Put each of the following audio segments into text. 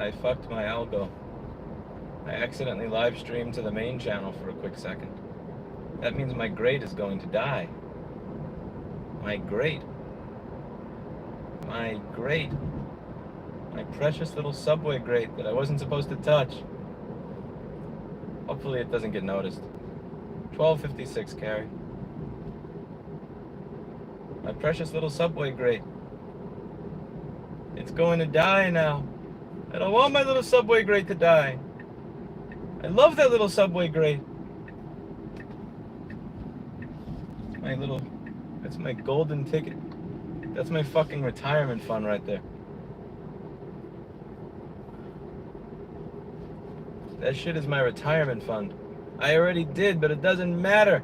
I fucked my algo. I accidentally live streamed to the main channel for a quick second. That means my grate is going to die. My grate. My grate. My precious little subway grate that I wasn't supposed to touch. Hopefully it doesn't get noticed. 12:56, Carrie. My precious little subway grate. It's going to die now. I don't want my little subway grate to die. I love that little subway grate. My little, that's my golden ticket. That's my fucking retirement fund right there. That shit is my retirement fund. I already did, but it doesn't matter.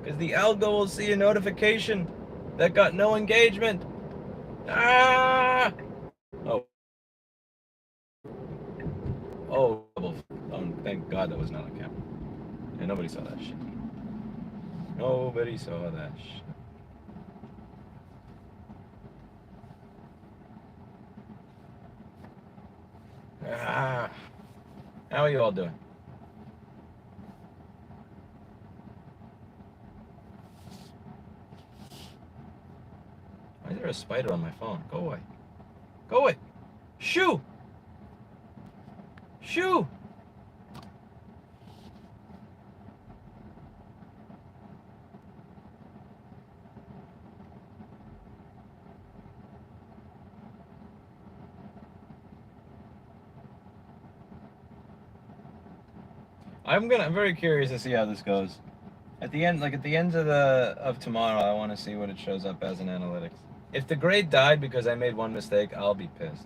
Because the algo will see a notification that got no engagement. Ah! Oh. Oh, thank God that was not on camera. And nobody saw that shit. Nobody saw that shit. Ah. How are you all doing? Why is there a spider on my phone? Go away. Go away. Shoo! Shoo! I'm very curious to see how this goes. At the end, at the end of tomorrow, I want to see what it shows up as in analytics. If the grade died because I made one mistake, I'll be pissed.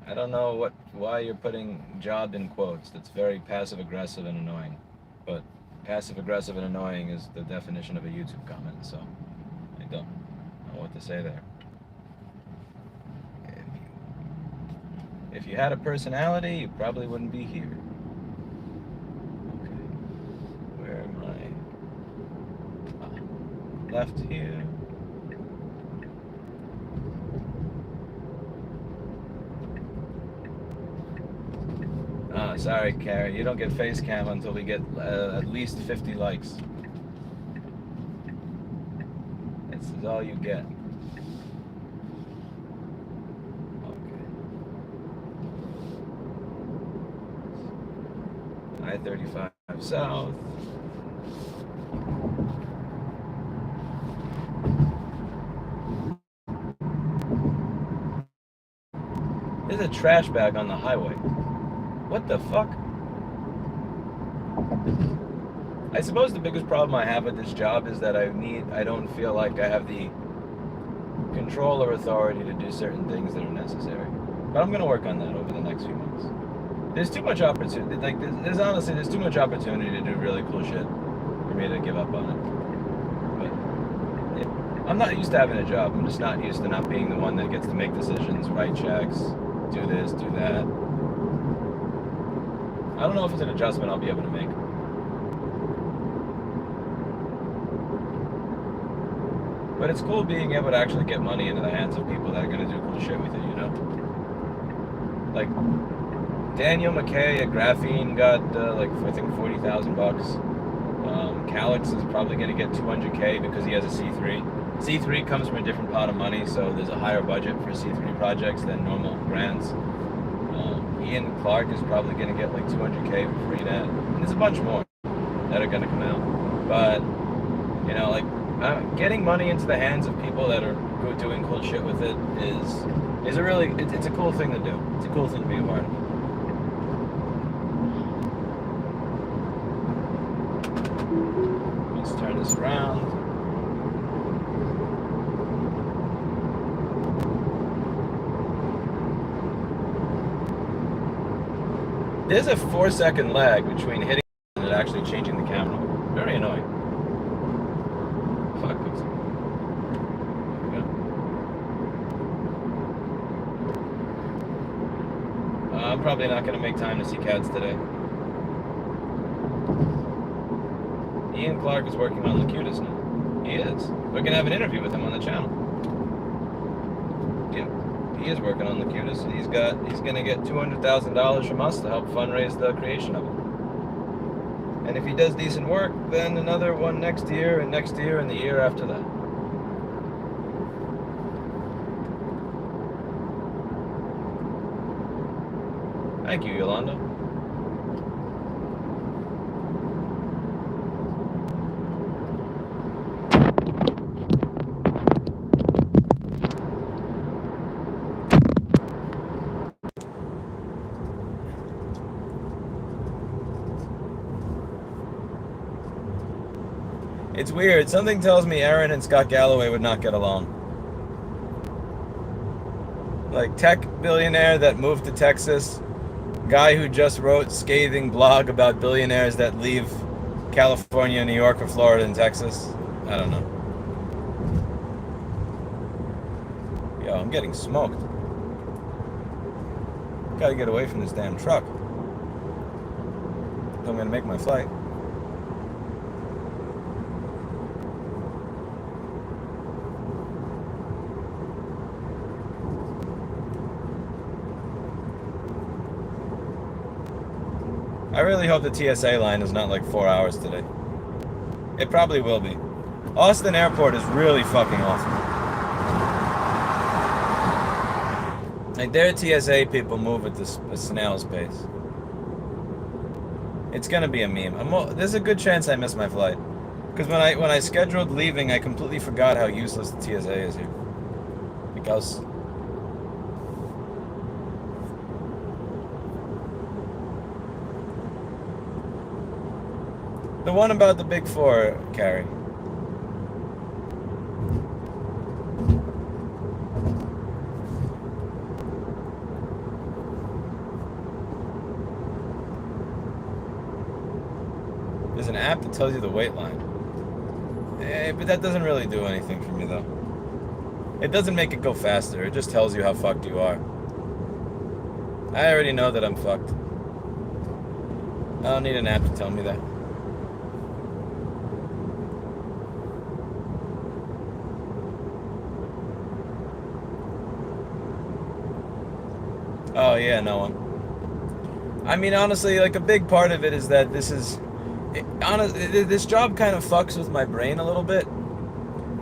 I don't know why you're putting job in quotes. That's very passive aggressive and annoying. But passive aggressive and annoying is the definition of a YouTube comment, so I don't know what to say there. If you had a personality, you probably wouldn't be here. Left here. Sorry, Carrie. You don't get face cam until we get at least 50 likes. This is all you get. Okay. I-35 south. There's a trash bag on the highway. What the fuck? I suppose the biggest problem I have with this job is that I don't feel like I have the control or authority to do certain things that are necessary. But I'm gonna work on that over the next few months. There's too much opportunity, there's honestly too much opportunity to do really cool shit for me to give up on it. But I'm not used to having a job. I'm just not used to not being the one that gets to make decisions, write checks, do this, do that. I don't know if it's an adjustment I'll be able to make. But it's cool being able to actually get money into the hands of people that are going to do cool shit with it, you know? Like, Daniel McKay at Graphene got, I think 40,000 bucks. Calix is probably going to get 200K because he has a C3. C3 comes from a different pot of money, so there's a higher budget for C3 projects than normal grants. Ian Clark is probably going to get like 200K for free net. And there's a bunch more that are going to come out. But, you know, getting money into the hands of people that are doing cool shit with it is a really, it's a cool thing to do. It's a cool thing to be a part of. Let's turn this around. There's a 4-second lag between hitting and actually changing the camera. Very annoying. Fuck this. There we go. I'm probably not going to make time to see cats today. Ian Clark is working on Locutus now. He is. We're going to have an interview with him on the channel. Yeah. He is working on the cutest. He's gonna get $200,000 from us to help fundraise the creation of it. And if he does decent work, then another one next year, and next year, and the year after that. Thank you, Yolanda. It's weird. Something tells me Aaron and Scott Galloway would not get along. Like, tech billionaire that moved to Texas, guy who just wrote scathing blog about billionaires that leave California, New York, or Florida and Texas. I don't know. Yo, I'm getting smoked. Gotta get away from this damn truck. I'm gonna make my flight. I really hope the TSA line is not like 4 hours today. It probably will be. Austin Airport is really fucking awesome. Like, their TSA people move at a snail's pace. It's gonna be a meme. There's a good chance I miss my flight. Because when I scheduled leaving, I completely forgot how useless the TSA is here. Because the one about the Big Four, Carrie. There's an app that tells you the wait line. But that doesn't really do anything for me, though. It doesn't make it go faster. It just tells you how fucked you are. I already know that I'm fucked. I don't need an app to tell me that. Oh, yeah, no one. I mean, honestly, like, a big part of it is that this job kind of fucks with my brain a little bit.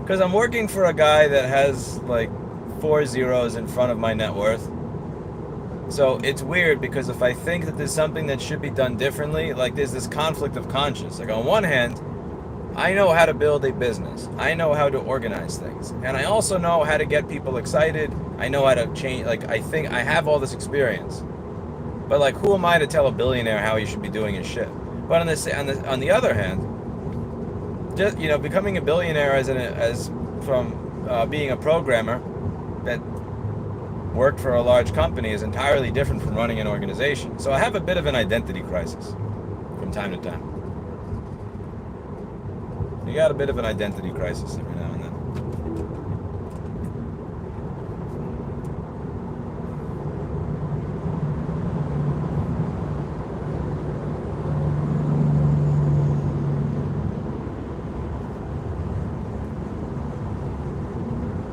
Because I'm working for a guy that has, like, 4 zeros in front of my net worth. So it's weird because if I think that there's something that should be done differently, like, there's this conflict of conscience. Like, on one hand, I know how to build a business. I know how to organize things. And I also know how to get people excited. I know how to change, like, I think I have all this experience. But, like, who am I to tell a billionaire how he should be doing his shit? But on the other hand, just, you know, becoming a billionaire from being a programmer that worked for a large company is entirely different from running an organization. So I have a bit of an identity crisis from time to time. You got a bit of an identity crisis every now and then.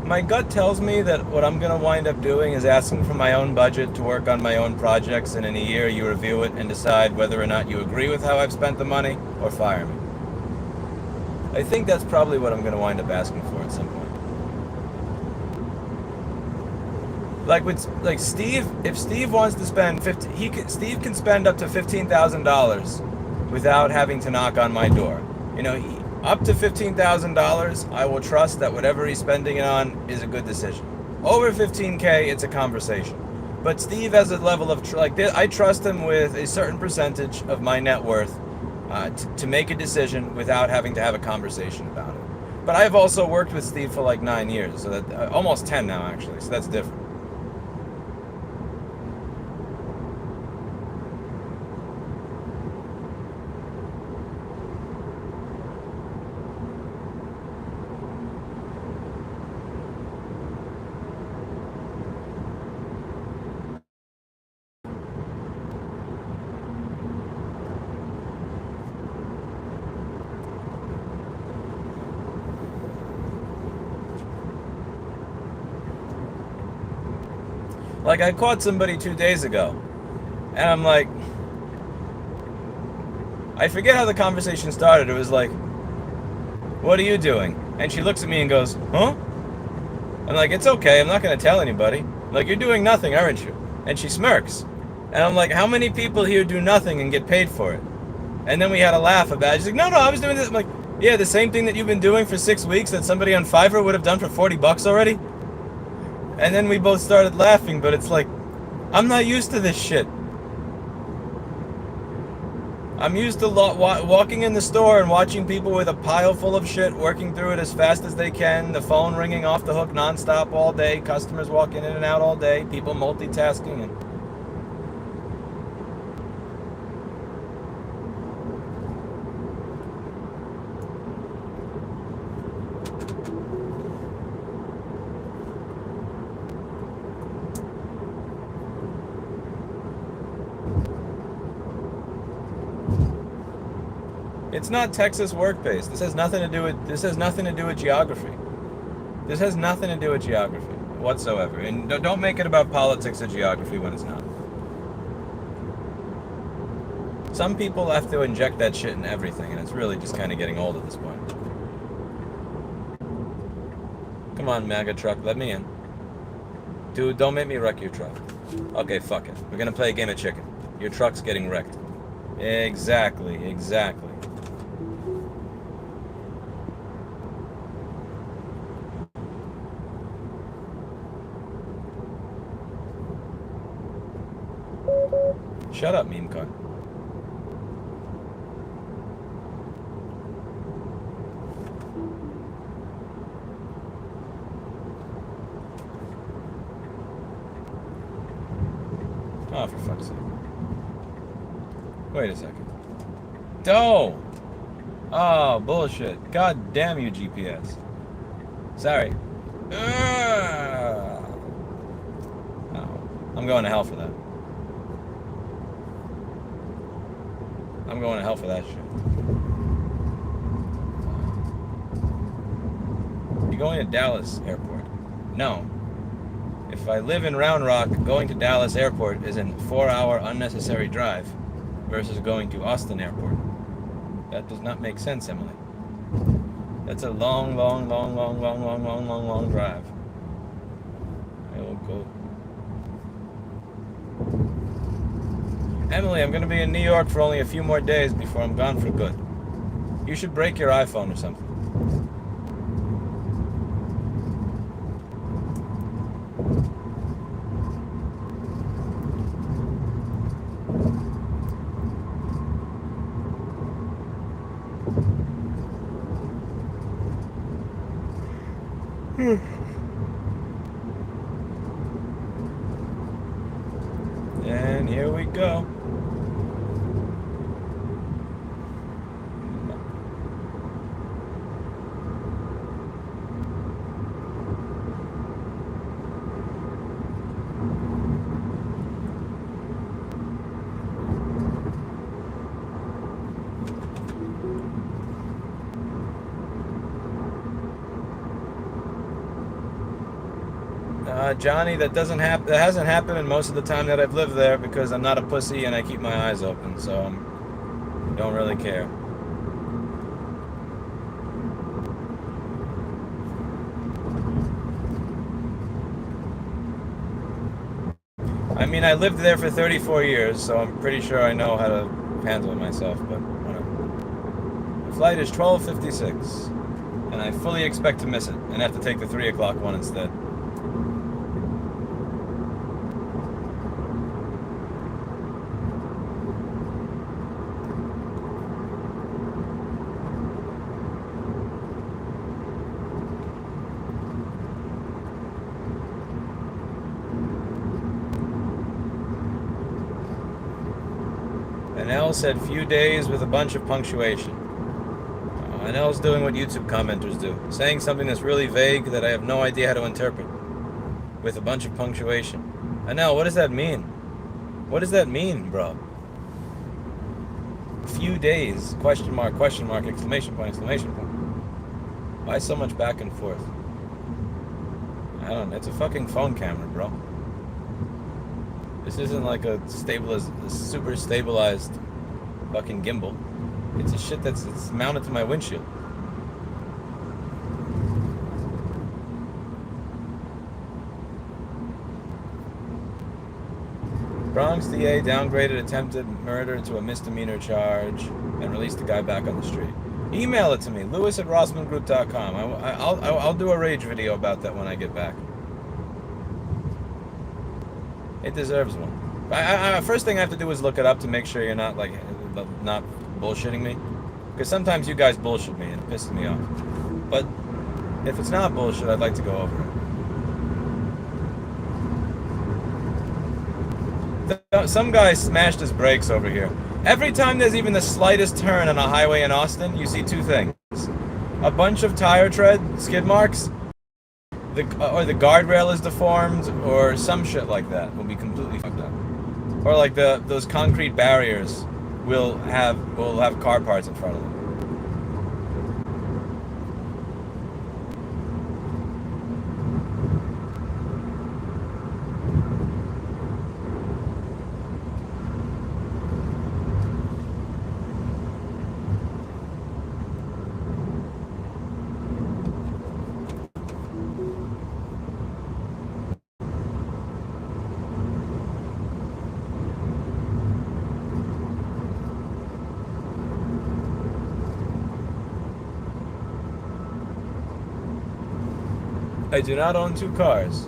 My gut tells me that what I'm going to wind up doing is asking for my own budget to work on my own projects, and in a year you review it and decide whether or not you agree with how I've spent the money or fire me. I think that's probably what I'm going to wind up asking for at some point. Like Steve, if Steve wants to spend Steve can spend up to $15,000 without having to knock on my door. You know, up to $15,000, I will trust that whatever he's spending it on is a good decision. Over $15K, it's a conversation. But Steve has a level of I trust him with a certain percentage of my net worth to make a decision without having to have a conversation about it. But I've also worked with Steve for like 9 years, so that almost 10 now actually. So that's different. Like, I caught somebody 2 days ago, and I'm like, I forget how the conversation started. It was like, what are you doing? And she looks at me and goes, huh? I'm like, it's okay, I'm not going to tell anybody. I'm like, you're doing nothing, aren't you? And she smirks. And I'm like, how many people here do nothing and get paid for it? And then we had a laugh about it. She's like, no, I was doing this. I'm like, yeah, the same thing that you've been doing for 6 weeks that somebody on Fiverr would have done for $40 already. And then we both started laughing, but it's like, I'm not used to this shit. I'm used to walking in the store and watching people with a pile full of shit working through it as fast as they can, the phone ringing off the hook nonstop all day, customers walking in and out all day, people multitasking. And it's not Texas work-based. This has nothing to do with geography. This has nothing to do with geography whatsoever. And don't make it about politics or geography when it's not. Some people have to inject that shit in everything, and it's really just kind of getting old at this point. Come on, MAGA truck, let me in. Dude, don't make me wreck your truck. Okay, fuck it. We're gonna play a game of chicken. Your truck's getting wrecked. Exactly. Shut up, meme car. Oh, for fuck's sake. Wait a second. Oh! Oh, bullshit. God damn you, GPS. Sorry. Oh, I'm going to hell for that. I'm going to hell for that shit. You're going to Dallas Airport? No. If I live in Round Rock, going to Dallas Airport is a 4-hour unnecessary drive versus going to Austin Airport. That does not make sense, Emily. That's a long drive. I will go. Emily, I'm going to be in New York for only a few more days before I'm gone for good. You should break your iPhone or something. And here we go. Johnny, that hasn't happened in most of the time that I've lived there because I'm not a pussy and I keep my eyes open, so I don't really care. I mean, I lived there for 34 years, so I'm pretty sure I know how to handle myself, but whatever. The flight is 12:56, and I fully expect to miss it and have to take the 3 o'clock one instead. Anel said few days with a bunch of punctuation. Anel's doing what YouTube commenters do, saying something that's really vague that I have no idea how to interpret, with a bunch of punctuation. Anel, what does that mean? What does that mean, bro? Few days, question mark, exclamation point, exclamation point. Why so much back and forth? I don't know, it's a fucking phone camera, bro. This isn't like a super stabilized fucking gimbal. It's a shit it's mounted to my windshield. Bronx DA downgraded attempted murder to a misdemeanor charge and released the guy back on the street. Email it to me, lewis@rossmangroup.com. I'll do a rage video about that when I get back. It deserves one. First thing I have to do is look it up to make sure you're not not bullshitting me, because sometimes you guys bullshit me and it pisses me off. But if it's not bullshit, I'd like to go over it. Some guy smashed his brakes over here. Every time there's even the slightest turn on a highway in Austin, you see two things: a bunch of tire tread skid marks, or the guardrail is deformed, or some shit like that will be completely fucked up. Or like those concrete barriers will have car parts in front of them. I do not own two cars.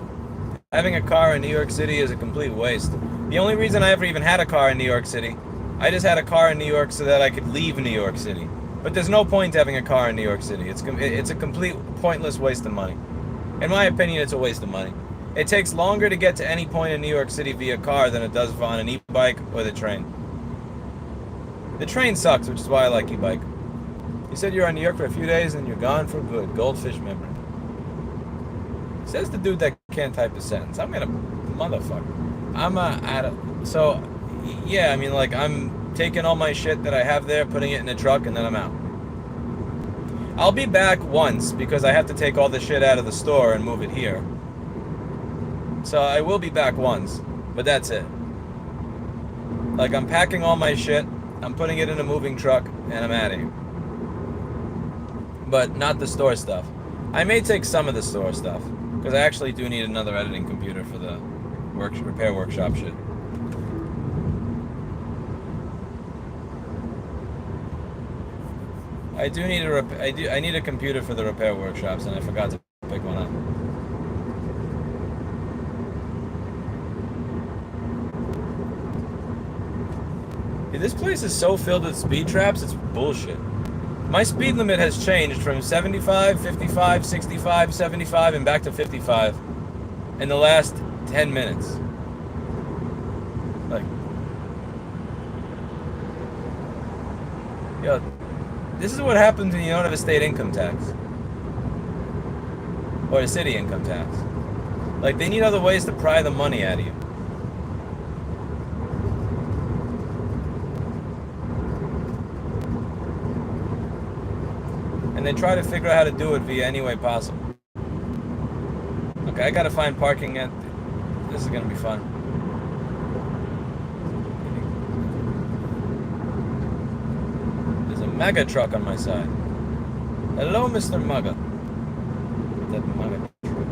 Having a car in New York City is a complete waste. The only reason I ever even had a car in New York City, I just had a car in New York so that I could leave New York City. But there's no point having a car in New York City. It's a complete pointless waste of money. In my opinion, it's a waste of money. It takes longer to get to any point in New York City via car than it does on an e-bike or the train. The train sucks, which is why I like e-bike. You said you're in New York for a few days and you're gone for good. Goldfish memory. Says the dude that can't type a sentence. I'm gonna motherfucker. So yeah, I mean, like, I'm taking all my shit that I have there, putting it in a truck, and then I'm out. I'll be back once because I have to take all the shit out of the store and move it here. So I will be back once, but that's it. Like, I'm packing all my shit, I'm putting it in a moving truck, and I'm out of here. But not the store stuff. I may take some of the store stuff, because I actually do need another editing computer for the repair workshop shit. I need a computer for the repair workshops, and I forgot to pick one up. Dude, this place is so filled with speed traps, it's bullshit. My speed limit has changed from 75, 55, 65, 75, and back to 55 in the last 10 minutes. Like, yo, this is what happens when you don't have a state income tax. Or a city income tax. Like, they need other ways to pry the money out of you. And they try to figure out how to do it via any way possible. Okay, I gotta find parking at... This is gonna be fun. There's a mega truck on my side. Hello, Mr. Mugga. That mega truck.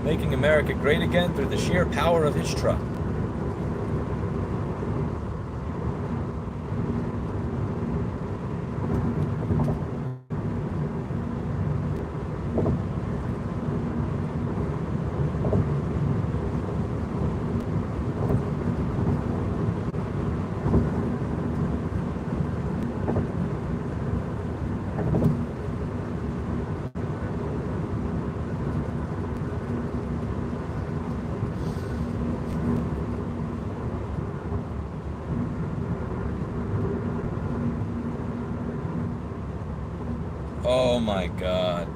Making America great again through the sheer power of his truck. Oh my god.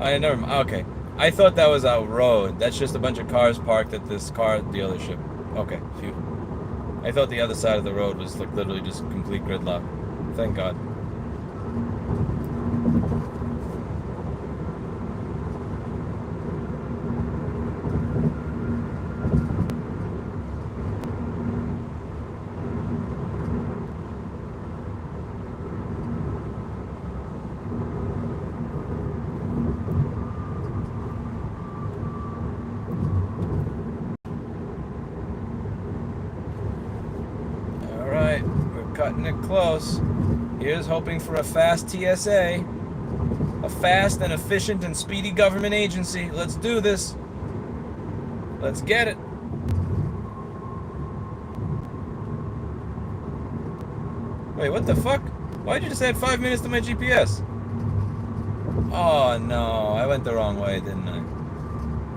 Okay. I thought that was a road. That's just a bunch of cars parked at this car dealership. Okay, phew. I thought the other side of the road was like literally just complete gridlock. Thank God. Cutting it close. Here's hoping for a fast TSA. A fast and efficient and speedy government agency. Let's do this. Let's get it. Wait, what the fuck? Why'd you just add 5 minutes to my GPS? Oh no, I went the wrong way, didn't I?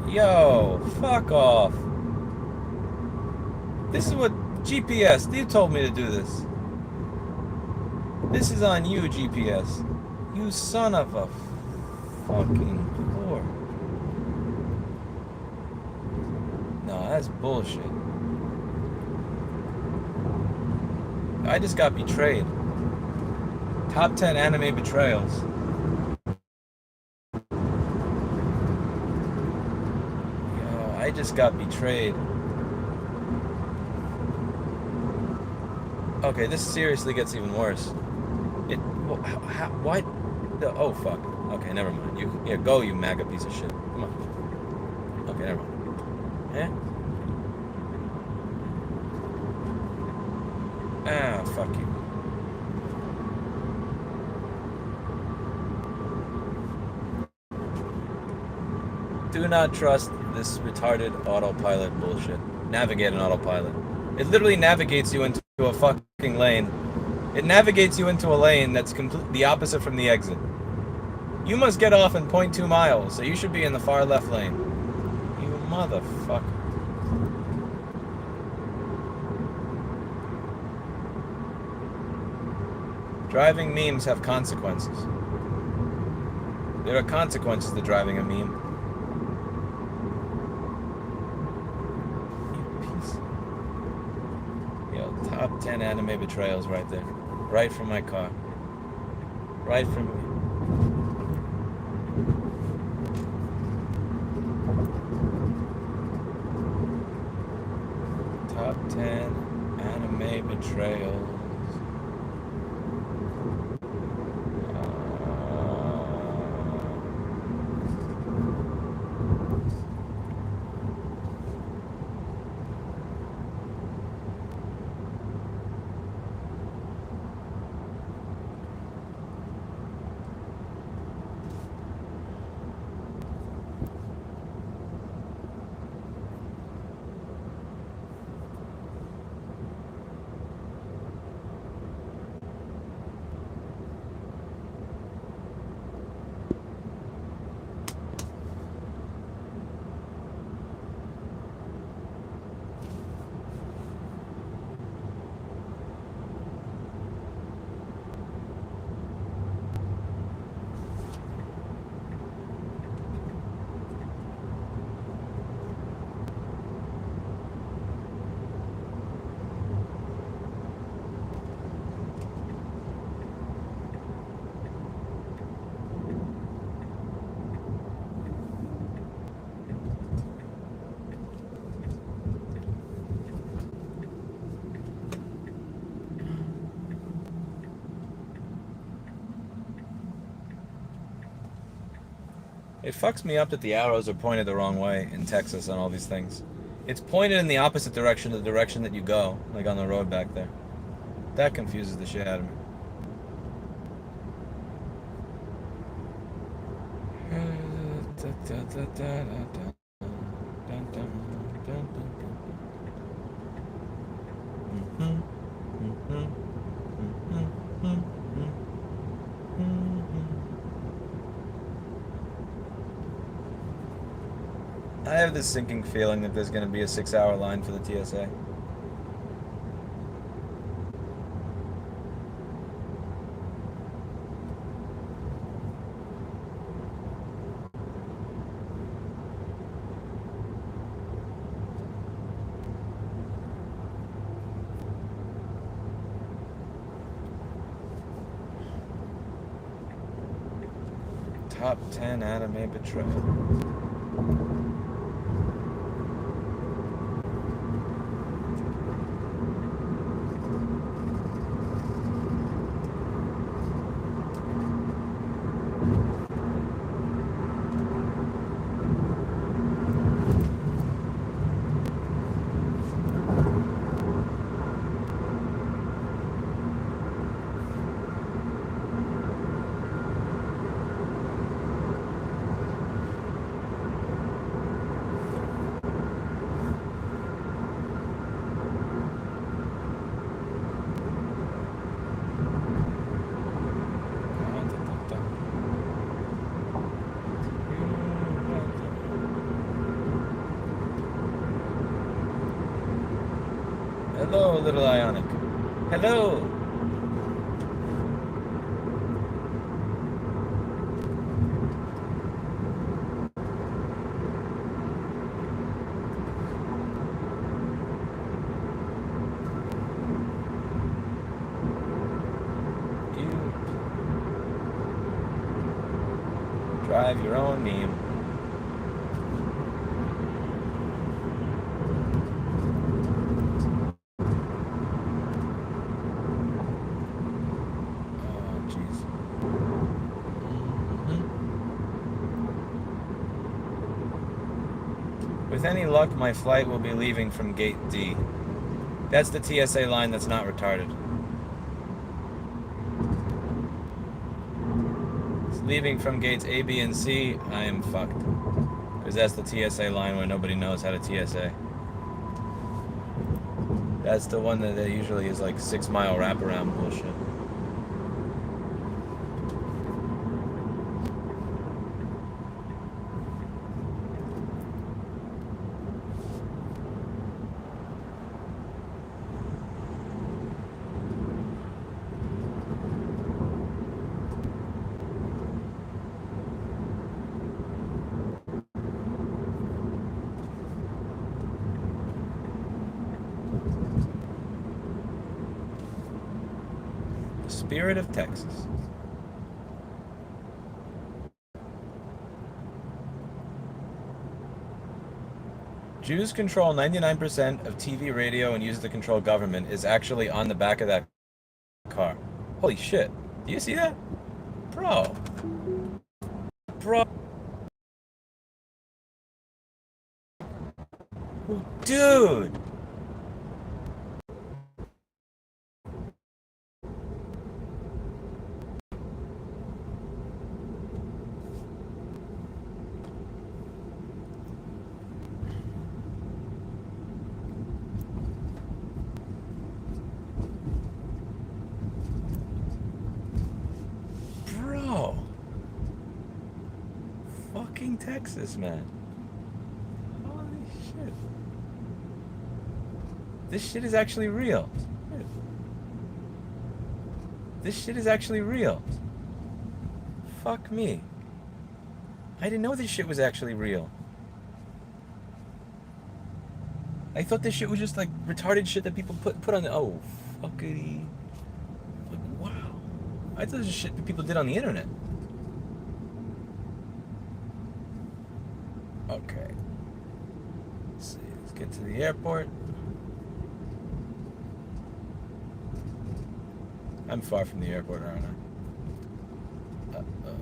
Yo, fuck off. This is what GPS, you told me to do this. This is on you, GPS. You son of a fucking whore. No, that's bullshit. I just got betrayed. Top 10 anime betrayals. Yo, I just got betrayed. Okay, this seriously gets even worse. What? Oh, fuck. Okay, never mind. Yeah, go, you MAGA piece of shit. Come on. Okay, never mind. Eh? Ah, fuck you. Do not trust this retarded autopilot bullshit. Navigate an autopilot. It literally navigates you into a fucking lane. It navigates you into a lane that's the opposite from the exit. You must get off in 0.2 miles, so you should be in the far left lane. You motherfucker. Driving memes have consequences. There are consequences to driving a meme. Top 10 anime betrayals right there. Right from my car. Right from me. Top 10 anime betrayals. It fucks me up that the arrows are pointed the wrong way in Texas on all these things. It's pointed in the opposite direction to the direction that you go, like on the road back there. That confuses the shit out of me. I have this sinking feeling that there's going to be a 6-hour line for the TSA. Top 10 anime betrayal. Hello, little Ionic. Hello. Drive your own meme. Oh, jeez. With any luck, my flight will be leaving from gate D. That's the TSA line that's not retarded. Leaving from gates A, B, and C, I am fucked. Because that's the TSA line where nobody knows how to TSA. That's the one that usually is like 6-mile wraparound bullshit. Spirit of Texas. Jews control 99% of TV, radio, and use it to control government is actually on the back of that car. Holy shit. Do you see that? Bro. Dude. Fucking Texas, man. Holy shit. This shit is actually real. This shit is actually real. Fuck me. I didn't know this shit was actually real. I thought this shit was just like retarded shit that people put on the... Oh, fuckity. Like, wow. I thought this was shit that people did on the internet. Okay. Let's see. Let's get to the airport. I'm far from the airport, aren't I? Uh-oh.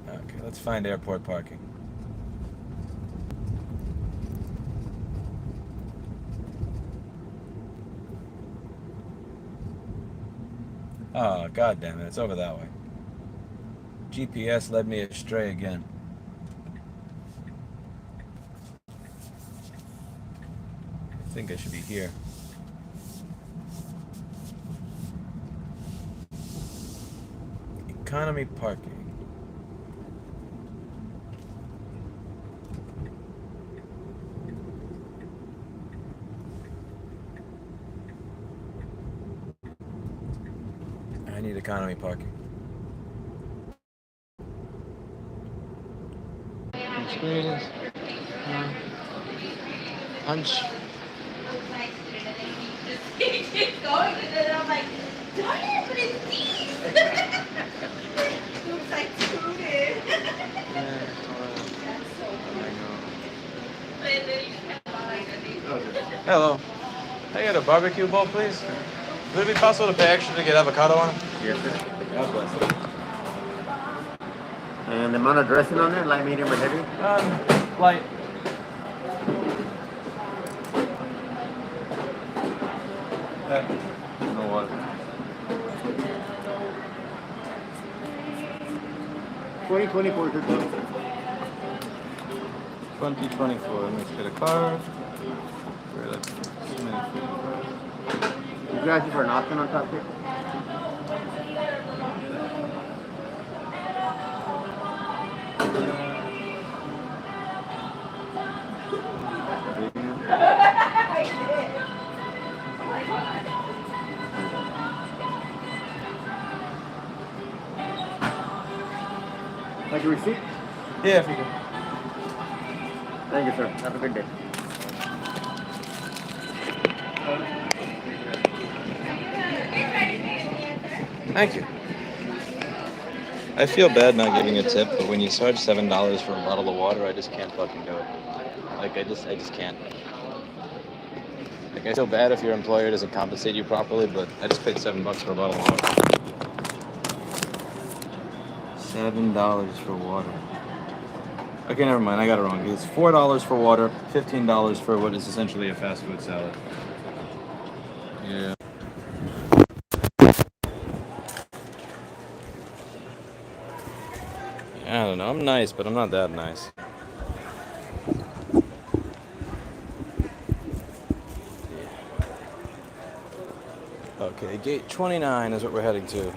Okay, let's find airport parking. Oh, god damn it, it's over that way. GPS led me astray again. I think I should be here. Economy parking. I need economy parking. Experience. Punch. Keep going, and then I'm like, darn it, but it's these. Looks like tooted. That's so funny. Hello. Can I get a barbecue bowl, please? Would it be possible to pay extra to get avocado on it? Yes, sir. God bless you. And the amount of dressing on there, light, medium, or heavy? Light. No water. 2024. 2024. Let me get a card. We're like too many feet. Did you ask you for an option on top here? Like a receipt? Yeah, if you can. Thank you, sir. Have a good day. Thank you. I feel bad not giving a tip, but when you charge $7 for a bottle of water, I just can't fucking do it. Like I just can't. Like I feel bad if your employer doesn't compensate you properly, but I just paid $7 for a bottle of water. $7 for water. Okay, never mind. I got it wrong. It's $4 for water, $15 for what is essentially a fast food salad. Yeah. I don't know. I'm nice, but I'm not that nice. Okay, gate 29 is what we're heading to.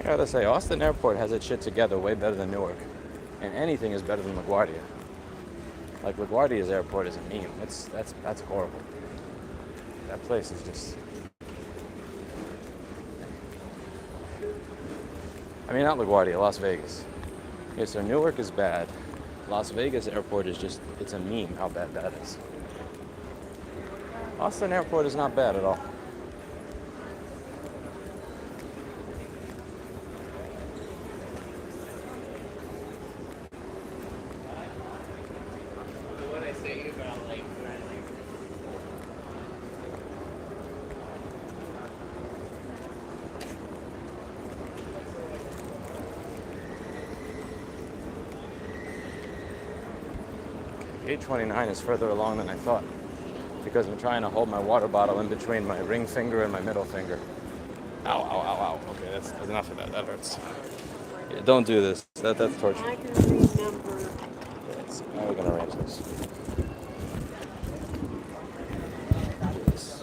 I gotta say, Austin Airport has its shit together way better than Newark. And anything is better than LaGuardia. Like, LaGuardia's airport is a meme. That's horrible. That place is just... I mean, not LaGuardia, Las Vegas. Okay, so Newark is bad. Las Vegas airport is just, it's a meme how bad that is. Austin Airport is not bad at all. Gate 29 is further along than I thought because I'm trying to hold my water bottle in between my ring finger and my middle finger. Ow, ow, ow, ow. Okay, that's enough of that. That hurts. Yeah, don't do this. That's torture. I can remember. How are we gonna arrange this?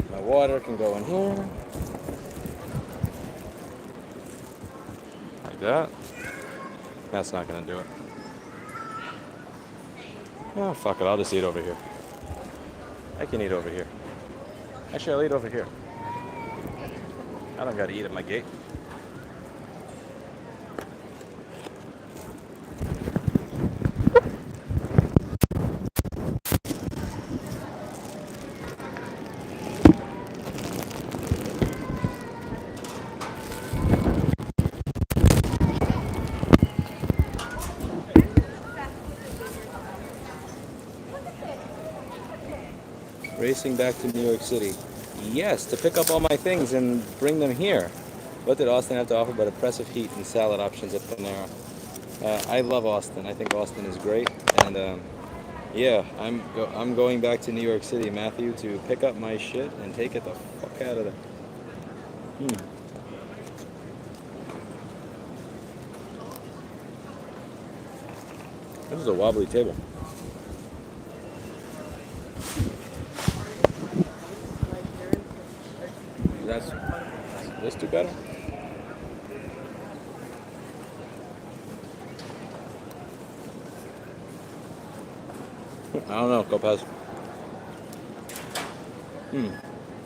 My water can go in here. Like that. That's not gonna do it. Oh, fuck it. I'll just eat over here. I can eat over here. Actually, I'll eat over here. I don't gotta eat at my gate. Racing back to New York City. Yes, to pick up all my things and bring them here. What did Austin have to offer but oppressive heat and salad options at Panera? I love Austin. I think Austin is great. And yeah, I'm going back to New York City, Matthew, to pick up my shit and take it the fuck out of there. This is a wobbly table. Is this too better? I don't know, Copaz.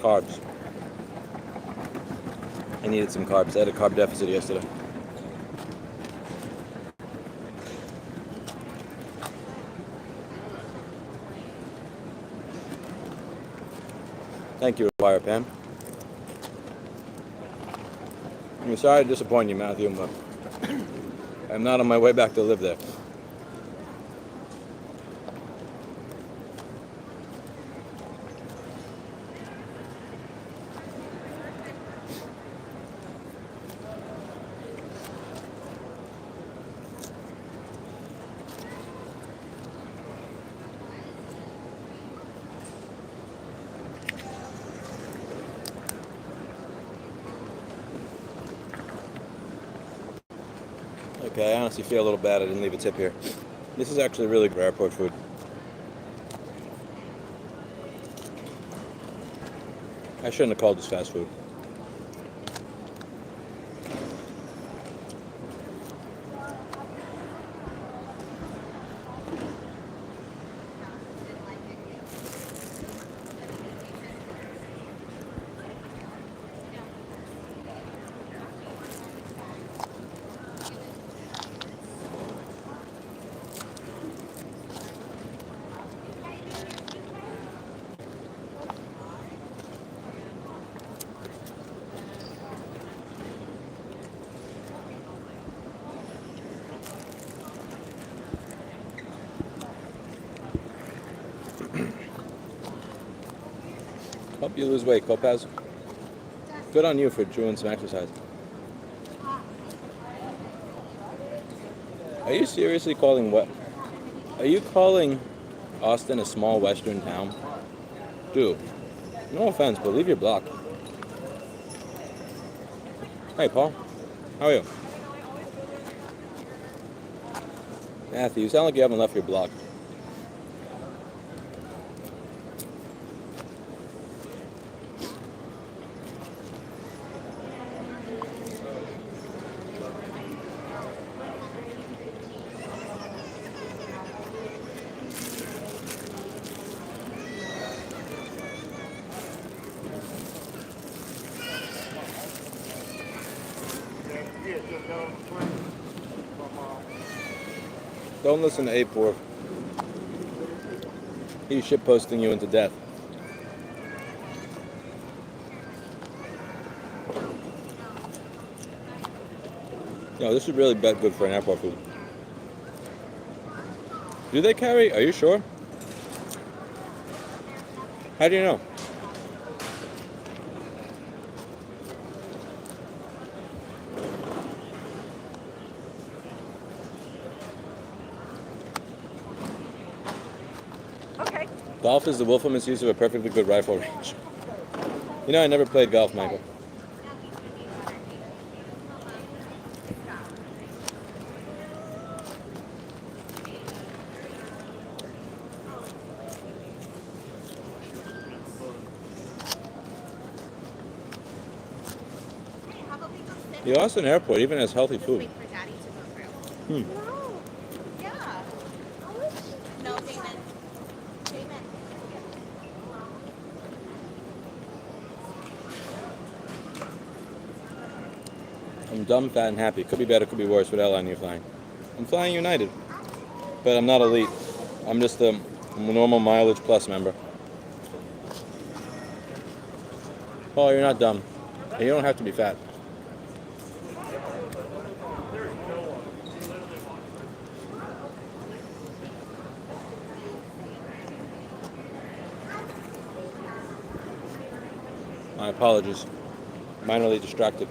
Carbs. I needed some carbs. I had a carb deficit yesterday. Thank you, Wire Pan. I'm sorry to disappoint you, Matthew, but I'm not on my way back to live there. Okay, I honestly feel a little bad I didn't leave a tip here. This is actually really good airport food. I shouldn't have called this fast food. Help you lose weight, Kopaz. Good on you for doing some exercise. Are you seriously calling what? Are you calling Austin a small western town? Dude, no offense, but leave your block. Hey, Paul. How are you? Matthew, you sound like you haven't left your block. Don't listen to A4. He's shitposting you into death. No, this is really good for an airport food. Do they carry? Are you sure? How do you know? Okay. Golf is the willful use of a perfectly good rifle range. You know, I never played golf, Michael. The Austin airport even has healthy food. Hmm. No. Yeah. No payment. Payment. I'm dumb, fat, and happy. Could be better, could be worse. What airline are you flying? I'm flying United, but I'm not elite. I'm just a normal mileage plus member. Paul, you're not dumb. And you don't have to be fat. My apologies. Minorly distracted.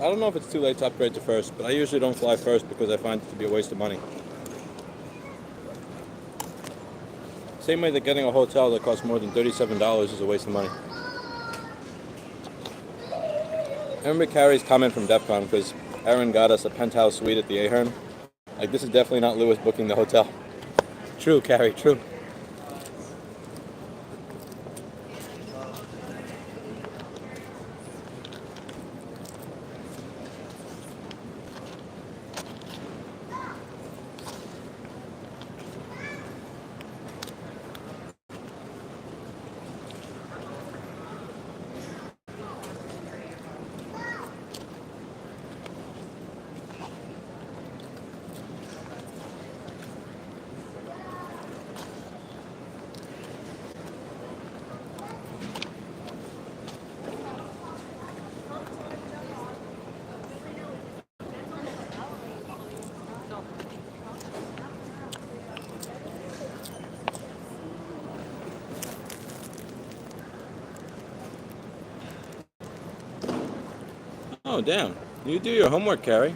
don't know if it's too late to upgrade to first, but I usually don't fly first because I find it to be a waste of money. Same way that getting a hotel that costs more than $37 is a waste of money. I remember Carrie's comment from DEF CON because Aaron got us a penthouse suite at the Ahern. Like, this is definitely not Lewis booking the hotel. True, Carrie, true. Oh, damn. You do your homework, Carrie.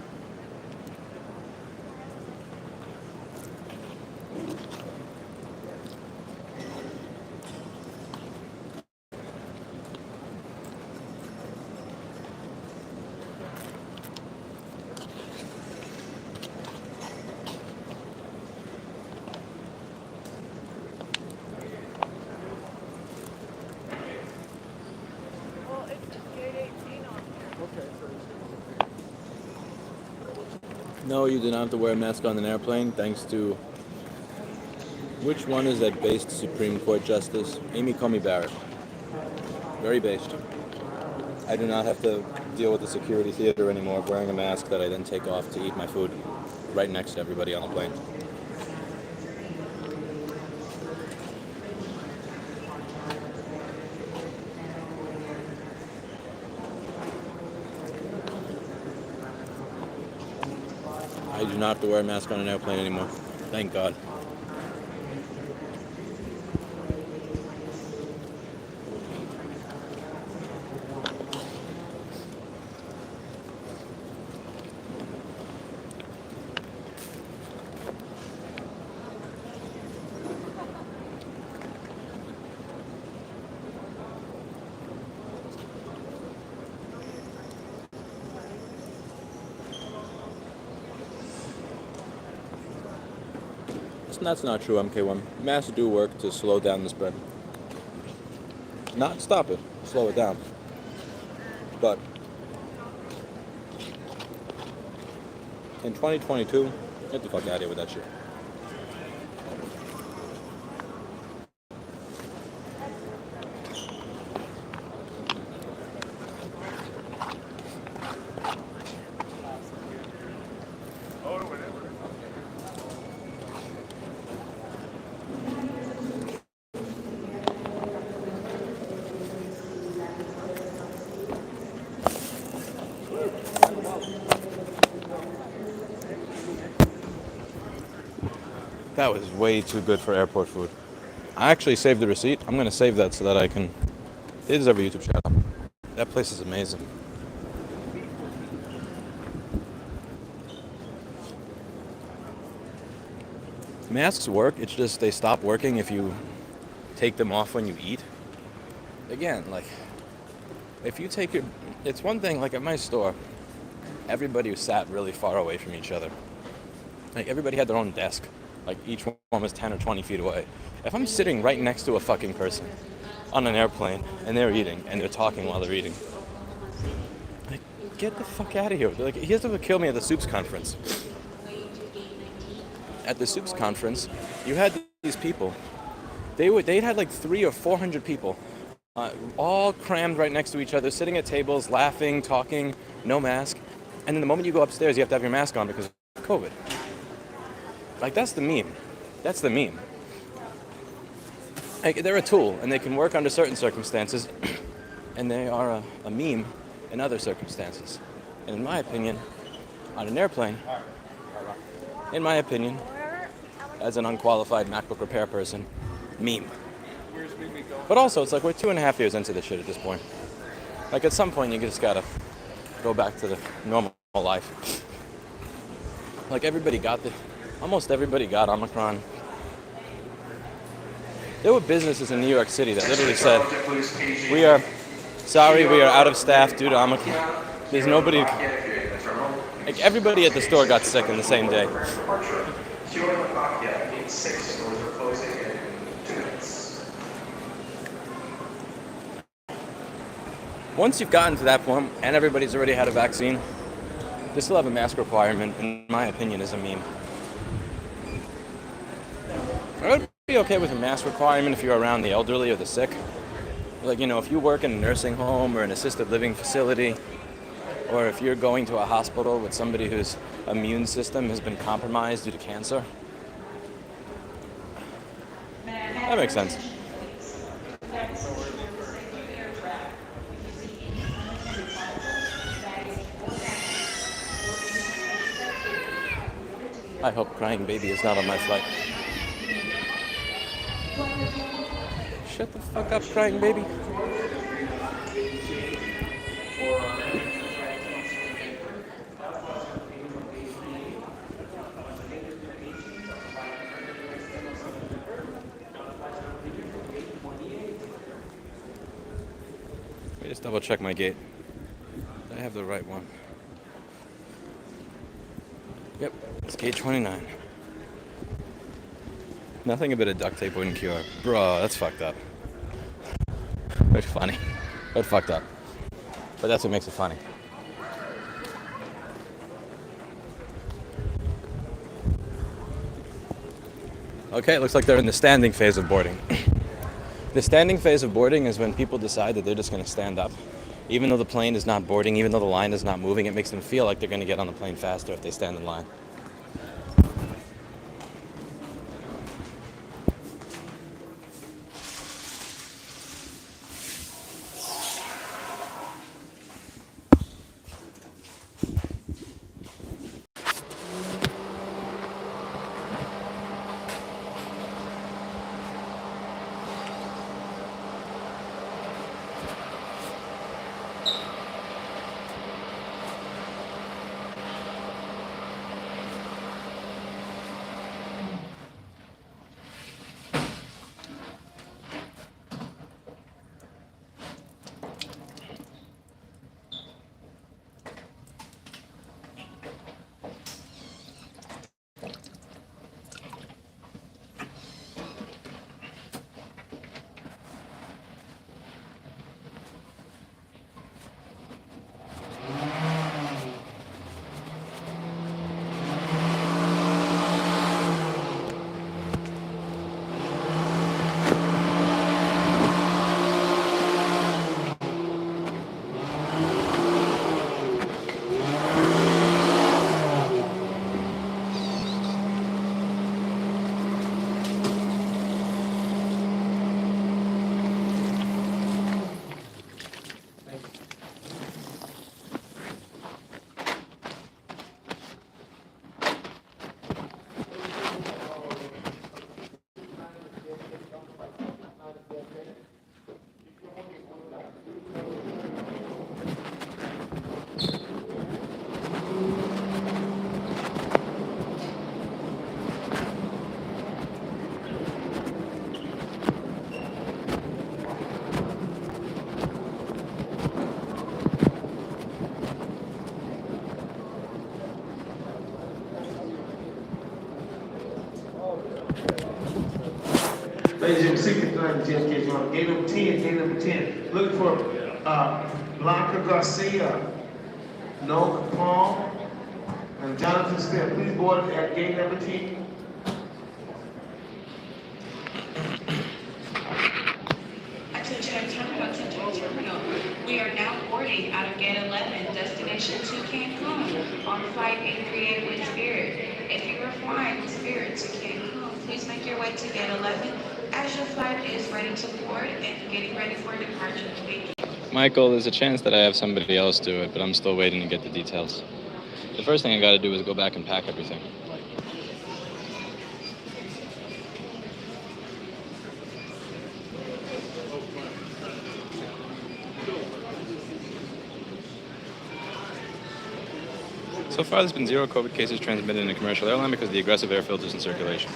No, you do not have to wear a mask on an airplane, thanks to... Which one is that based Supreme Court Justice? Amy Coney Barrett. Very based. I do not have to deal with the security theater anymore of wearing a mask that I then take off to eat my food right next to everybody on the plane. I do not have to wear a mask on an airplane anymore. Thank God. That's not true, MK1. Masks do work to slow down the spread. Not stop it, slow it down. But in 2022, get the fuck out of here with that shit. That was way too good for airport food. I actually saved the receipt. I'm going to save that so that I can... They deserve a YouTube shout out. That place is amazing. Masks work. It's just they stop working if you take them off when you eat. Again, like, if you take your... It's one thing, like at my store, everybody sat really far away from each other. Like, everybody had their own desk. Like, each one was 10 or 20 feet away. If I'm sitting right next to a fucking person on an airplane and they're eating and they're talking while they're eating, like, get the fuck out of here. Like, he has to kill me at the Soups conference. At the Soups conference, you had these people. They'd had like 300 or 400 people, all crammed right next to each other, sitting at tables, laughing, talking, no mask. And then the moment you go upstairs, you have to have your mask on because of COVID. Like, that's the meme. That's the meme. Like, they're a tool, and they can work under certain circumstances, and they are a meme in other circumstances. And in my opinion, on an airplane, in my opinion, as an unqualified MacBook repair person, meme. But also, it's like we're 2.5 years into this shit at this point. Like, at some point, you just gotta go back to the normal life. Like almost everybody got Omicron. There were businesses in New York City that literally said, we are out of staff due to Omicron. There's nobody, like everybody at the store got sick in the same day. Once you've gotten to that point and everybody's already had a vaccine, they still have a mask requirement, in my opinion, is a meme. I would be okay with a mask requirement if you're around the elderly or the sick. Like, if you work in a nursing home or an assisted living facility, or if you're going to a hospital with somebody whose immune system has been compromised due to cancer. That makes sense. I hope crying baby is not on my flight. Shut the fuck up, crying baby. Let me just double check my gate. I have the right one. Yep, it's gate 29. Nothing a bit of duct tape wouldn't cure. Bro, that's fucked up. But funny. But fucked up. But that's what makes it funny. Okay, it looks like they're in the standing phase of boarding. The standing phase of boarding is when people decide that they're just going to stand up. Even though the plane is not boarding, even though the line is not moving, it makes them feel like they're going to get on the plane faster if they stand in line. Ladies and gentlemen, gate number 10, gate number 10. Looking for Blanca Garcia, Noah Capone, and Jonathan Smith. Please board at gate number 10. Attention terminal. We are now boarding out of gate 11, destination to Cancun, on flight 838 with Spirit. If you are flying with Spirit to Cancun, please make your way to gate 11 as your flight is ready to board and getting ready for departure. Thank you. Michael, there's a chance that I have somebody else do it, but I'm still waiting to get the details. The first thing I gotta do is go back and pack everything. So far, there's been 0 COVID cases transmitted in a commercial airline because of the aggressive air filters in circulation.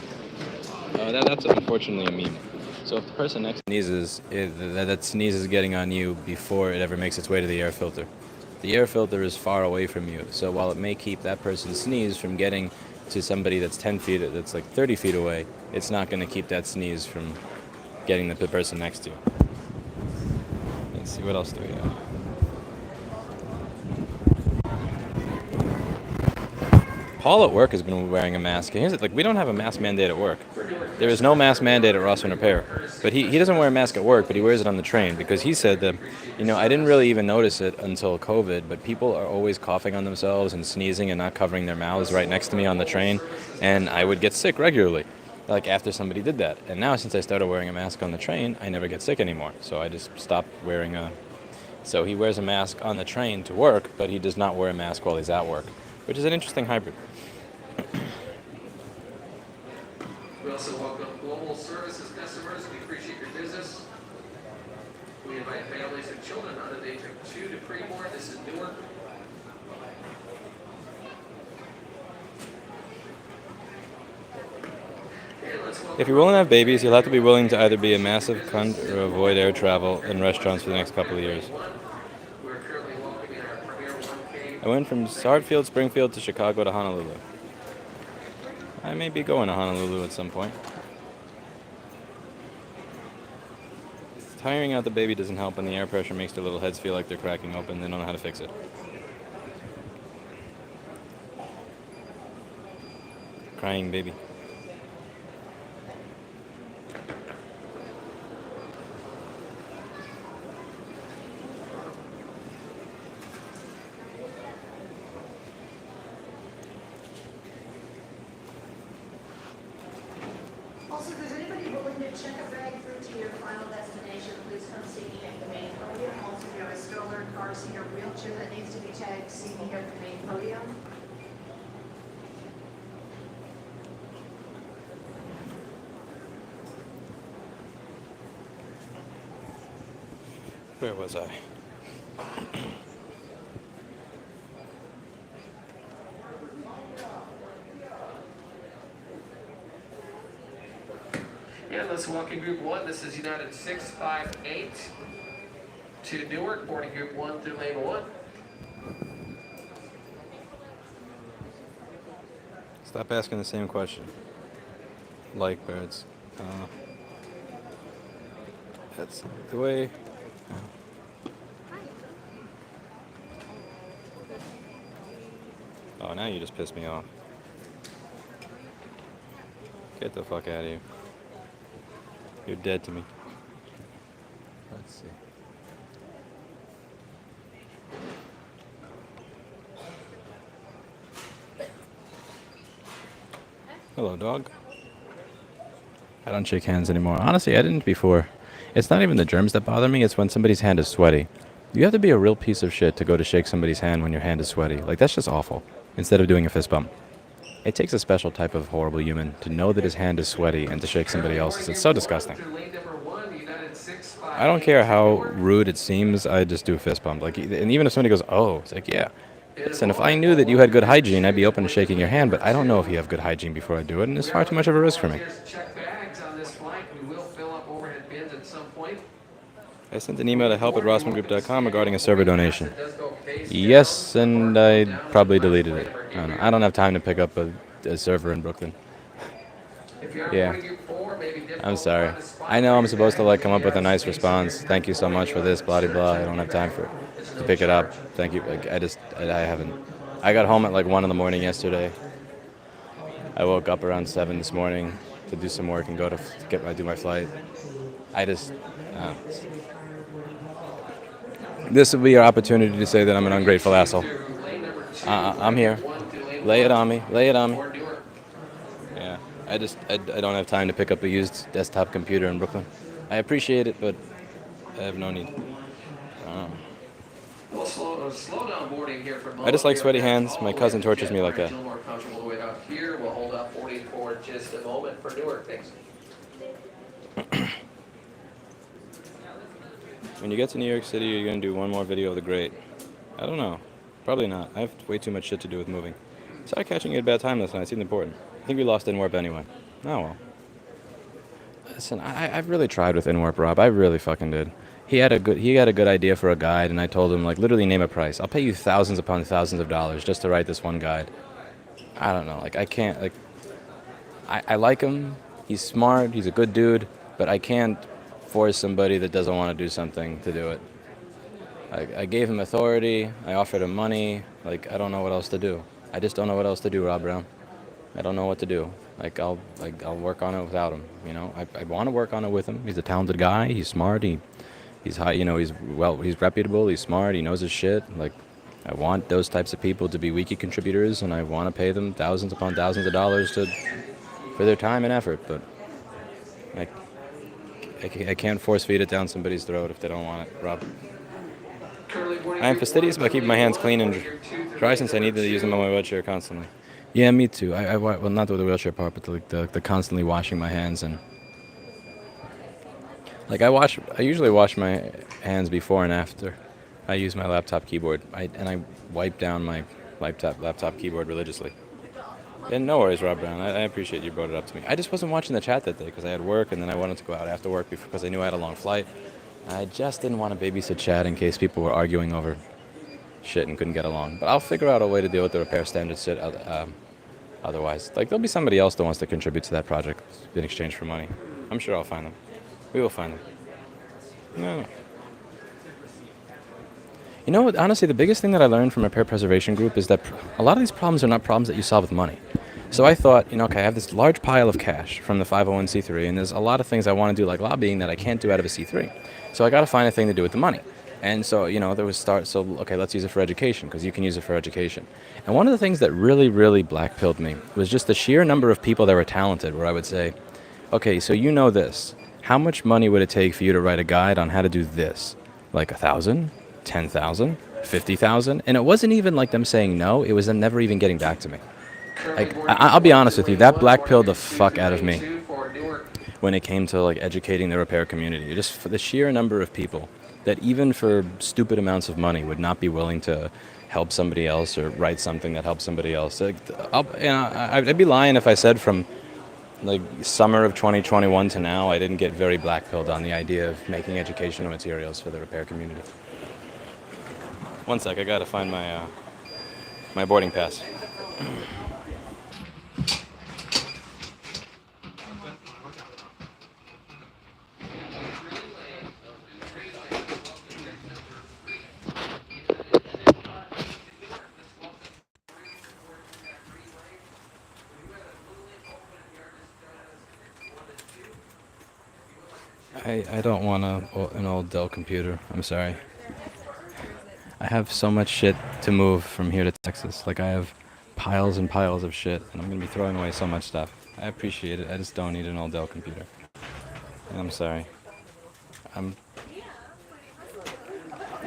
That's unfortunately a meme. So if the person next sneezes, that sneeze is getting on you before it ever makes its way to the air filter. The air filter is far away from you, so while it may keep that person's sneeze from getting to somebody that's 10 feet, that's like 30 feet away, it's not going to keep that sneeze from getting the person next to you. Let's see, what else do we have? Paul at work has been wearing a mask. Here's it, like, we don't have a mask mandate at work. There is no mask mandate at Rossman Repair. But he doesn't wear a mask at work, but he wears it on the train because he said that, I didn't really even notice it until COVID, but people are always coughing on themselves and sneezing and not covering their mouths right next to me on the train, and I would get sick regularly, like after somebody did that. And now since I started wearing a mask on the train, I never get sick anymore. So I just stopped wearing a... So he wears a mask on the train to work, but he does not wear a mask while he's at work, which is an interesting hybrid. We also welcome global services customers. We appreciate your business. We invite families and children under the age of 2 to pre-board. This is Newark. If you're willing to have babies, you'll have to be willing to either be a massive cunt or avoid air travel and restaurants for the next couple of years. We're currently welcoming our Premier 1K. I went from Hartfield, Springfield to Chicago to Honolulu. I may be going to Honolulu at some point. Tiring out the baby doesn't help, and the air pressure makes their little heads feel like they're cracking open. They don't know how to fix it. Crying baby. Also, if there's anybody willing to check a bag through to your final destination, please come see me at the main podium. Also, if you have a stroller, car seat, or wheelchair that needs to be tagged, see me here at the main podium. Where was I? Yeah, let's walk in group 1. This is United 658 to Newark, boarding group 1 through label 1. Stop asking the same question. Like birds. That's the way. Oh, now you just pissed me off. Get the fuck out of here. You're dead to me. Let's see. Hello, dog. I don't shake hands anymore. Honestly, I didn't before. It's not even the germs that bother me, it's when somebody's hand is sweaty. You have to be a real piece of shit to go to shake somebody's hand when your hand is sweaty. Like, that's just awful. Instead of doing a fist bump. It takes a special type of horrible human to know that his hand is sweaty and to shake somebody else's. It's so disgusting. I don't care how rude it seems, I just do a fist bump. Like, and even if somebody goes, oh, it's like, yeah. Listen, if I knew that you had good hygiene, I'd be open to shaking your hand, but I don't know if you have good hygiene before I do it, and it's far too much of a risk for me. Check bags on this flight. We will fill up overhead bins at some point. I sent an email to help@rossmangroup.com regarding a server donation. Yes, and I probably deleted it. I don't have time to pick up a server in Brooklyn. Yeah. I'm sorry. I know I'm supposed to come up with a nice response. Thank you so much for this, blah, blah, blah. I don't have time to pick it up. Thank you. I haven't. I got home at 1 in the morning yesterday. I woke up around 7 this morning to do some work and go to do my flight. This will be your opportunity to say that I'm an ungrateful asshole. I'm here. Lay it on me. Lay it on me. Yeah. I don't have time to pick up a used desktop computer in Brooklyn. I appreciate it, but I have no need. We'll slow down boarding here for I just like sweaty hands. My cousin tortures me like that. More comfortable to wait out here. We'll hold up boarding for just a moment for Newark. Thanks. When you get to New York City, you're going to do one more video of the great. I don't know. Probably not. I have way too much shit to do with moving. Sorry catching you at a bad time last night. It seemed important. I think we lost InWarp anyway. Oh well. Listen, I've really tried with InWarp, Rob. I really fucking did. He had a good idea for a guide, and I told him, like, literally name a price. I'll pay you thousands upon thousands of dollars just to write this one guide. I don't know. Like, I can't, like, I like him. He's smart. He's a good dude. But I can't force somebody that doesn't want to do something to do it. I gave him authority. I offered him money. Like, I don't know what else to do. I just don't know what else to do, Rob Brown. I don't know what to do. I'll work on it without him. You know, I want to work on it with him. He's a talented guy. He's smart. He's high. You know, he's reputable. He's smart. He knows his shit. Like, I want those types of people to be wiki contributors, and I want to pay them thousands upon thousands of dollars for their time and effort. But I can't force feed it down somebody's throat if they don't want it, Rob. I am fastidious about keeping my hands clean and dry since I need to use them on my wheelchair constantly. Yeah, me too. Well, not with the wheelchair part, but the constantly washing my hands and like I usually wash my hands before and after I use my laptop keyboard. I wipe down my laptop keyboard religiously. And no worries, Rob Brown. I appreciate you brought it up to me. I just wasn't watching the chat that day because I had work, and then I wanted to go out after work because I knew I had a long flight. I just didn't want to babysit chat in case people were arguing over shit and couldn't get along. But I'll figure out a way to deal with the repair standards shit otherwise. Like, there'll be somebody else that wants to contribute to that project in exchange for money. I'm sure I'll find them. We will find them. No. You know what? Honestly, the biggest thing that I learned from Repair Preservation Group is that a lot of these problems are not problems that you solve with money. So I thought, okay, I have this large pile of cash from the 501c3, and there's a lot of things I want to do, like lobbying, that I can't do out of a C3. So I got to find a thing to do with the money. And so, there was okay, let's use it for education, because you can use it for education. And one of the things that really, really black-pilled me was just the sheer number of people that were talented, where I would say, okay, so you know this. How much money would it take for you to write a guide on how to do this? Like 1,000? 10,000? 50,000? And it wasn't even like them saying no, it was them never even getting back to me. Like, I'll be honest with you, that black-pilled the fuck out of me when it came to, like, educating the repair community. Just for the sheer number of people that even for stupid amounts of money would not be willing to help somebody else or write something that helps somebody else. Like, I'd be lying if I said from like summer of 2021 to now, I didn't get very black-pilled on the idea of making educational materials for the repair community. One sec, I gotta find my boarding pass. I don't want an old Dell computer. I'm sorry. I have so much shit to move from here to Texas. Like, I have piles and piles of shit, and I'm going to be throwing away so much stuff. I appreciate it. I just don't need an old Dell computer. And I'm sorry.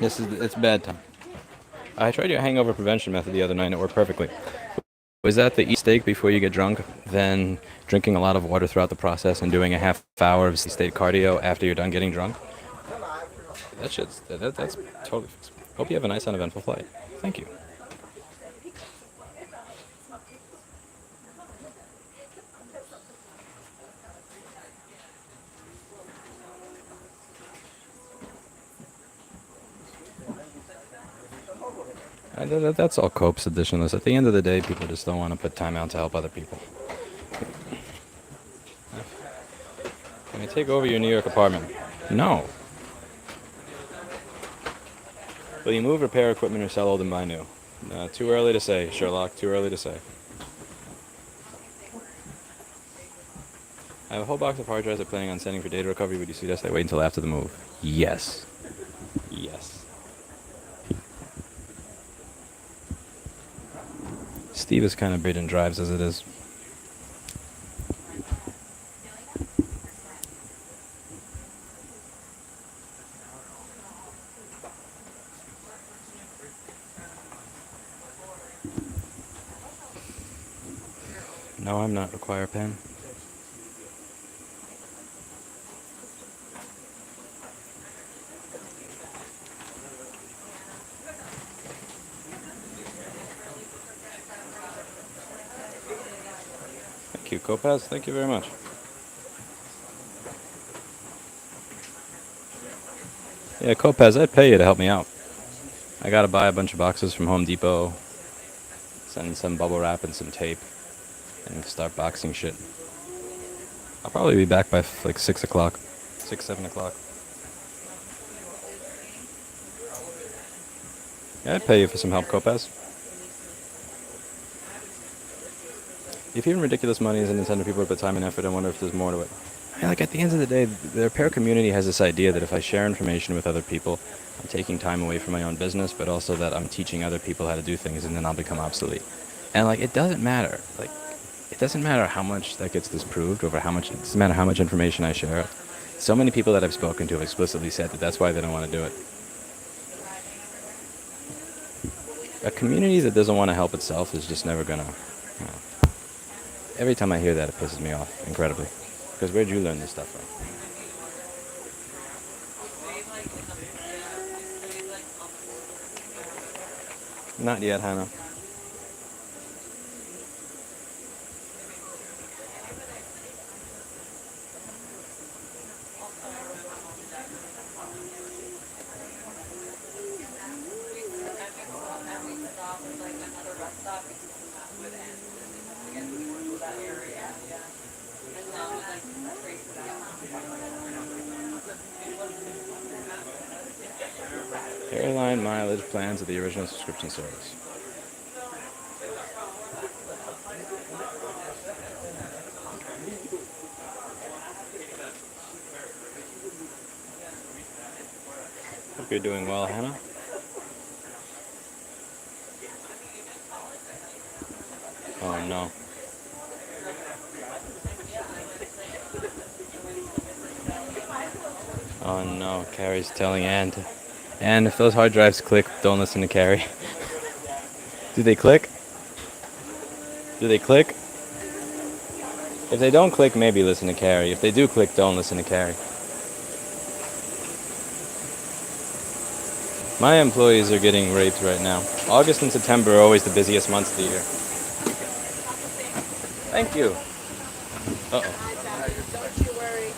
It's bad time. I tried your hangover prevention method the other night, and it worked perfectly. Was that the eat steak before you get drunk, then drinking a lot of water throughout the process and doing a half hour of state cardio after you're done getting drunk? That's totally fixed. Hope you have a nice uneventful flight. Thank you. That's all Cope's additionless. At the end of the day, people just don't want to put time out to help other people. Can I take over your New York apartment? No. Will you move, repair equipment, or sell old and buy new? Too early to say, Sherlock. Too early to say. I have a whole box of hard drives I'm planning on sending for data recovery. Would you suggest I wait until after the move? Yes. Yes. Steve is kind of big in drives as it is. No, I'm not require a pen. Cute Copaz, thank you very much. Yeah, Copaz, I'd pay you to help me out. I gotta buy a bunch of boxes from Home Depot, send some bubble wrap and some tape, and start boxing shit. I'll probably be back by like 6 o'clock, 6, 7 o'clock. Yeah, I'd pay you for some help, Copaz. If even ridiculous money isn't intended for people to put time and effort, I wonder if there's more to it. I mean, like, at the end of the day, the repair community has this idea that if I share information with other people, I'm taking time away from my own business, but also that I'm teaching other people how to do things, and then I'll become obsolete. And, like, it doesn't matter. Like, it doesn't matter how much that gets disproved over how much, it doesn't matter how much information I share. So many people that I've spoken to have explicitly said that that's why they don't want to do it. A community that doesn't want to help itself is just never gonna, you know. Every time I hear that, it pisses me off incredibly. Because where'd you learn this stuff from? Not yet, Hannah. Airline mileage plans of the original subscription service. Hope you're doing well, Hannah. Oh no. Oh no, Carrie's telling Ann to... And if those hard drives click, don't listen to Carrie. Do they click? Do they click? If they don't click, maybe listen to Carrie. If they do click, don't listen to Carrie. My employees are getting raped right now. August and September are always the busiest months of the year. Thank you. Uh-oh. Don't you worry.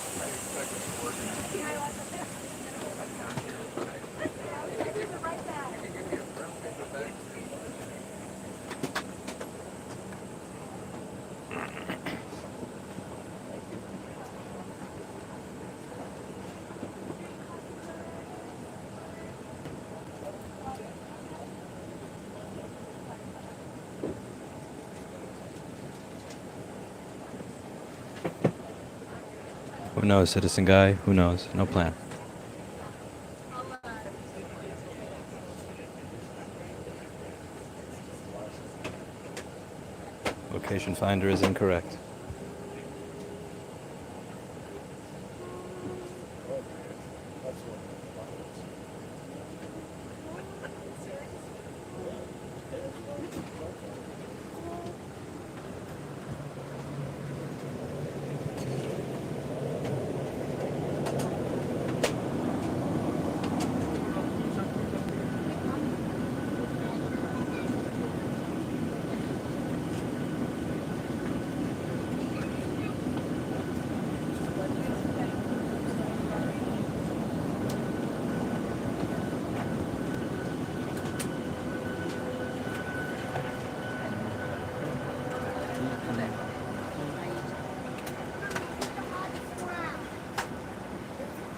Who knows, citizen guy? Who knows? No plan. Location finder is incorrect.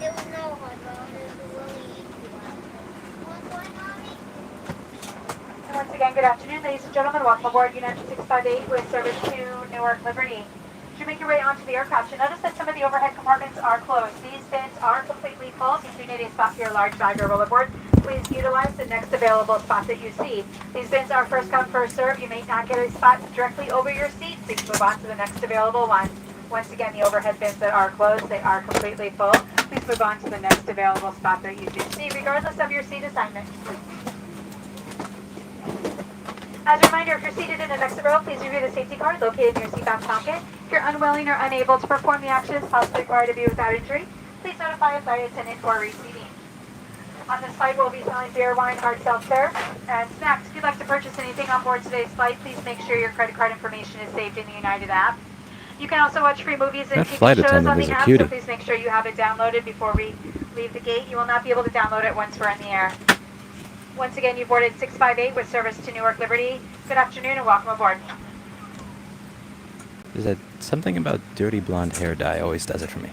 There was no hot dog. There was a really easy one. Want one, Mommy? And once again, good afternoon, ladies and gentlemen. Welcome aboard United 658 with service to Newark Liberty. As you make your way onto the aircraft, you notice that some of the overhead compartments are closed. These bins are completely full. If you do need a spot for your large bag or rollerboard, please utilize the next available spot that you see. These bins are first come, first served. You may not get a spot directly over your seat. Please move on to the next available one. Once again, the overhead bins that are closed, they are completely full. Please move on to the next available spot that you do see, regardless of your seat assignment. As a reminder, if you're seated in the next row, please review the safety card located in your seat back pocket. If you're unwilling or unable to perform the actions possibly required of you without injury, please notify a flight attendant for receiving. On this flight, we'll be selling beer, wine, hard seltzer, and snacks. If you'd like to purchase anything on board today's flight, please make sure your credit card information is saved in the United app. You can also watch free movies and That TV flight shows attendant on is the a app, cutie. so please make sure you have it downloaded before we leave the gate. You will not be able to download it once we're in the air. Once again, you boarded 658 with service to Newark Liberty. Good afternoon and welcome aboard. Is that something about dirty blonde hair dye always does it for me?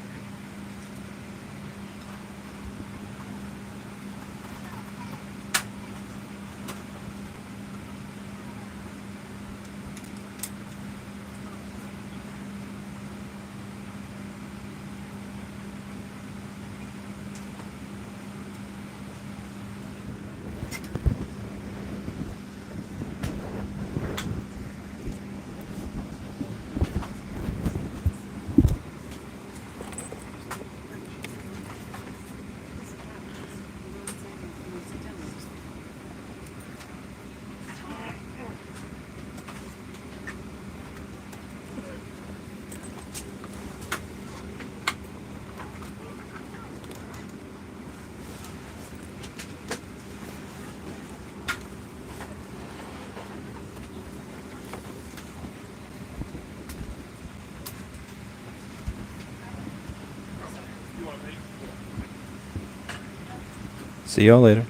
See y'all later.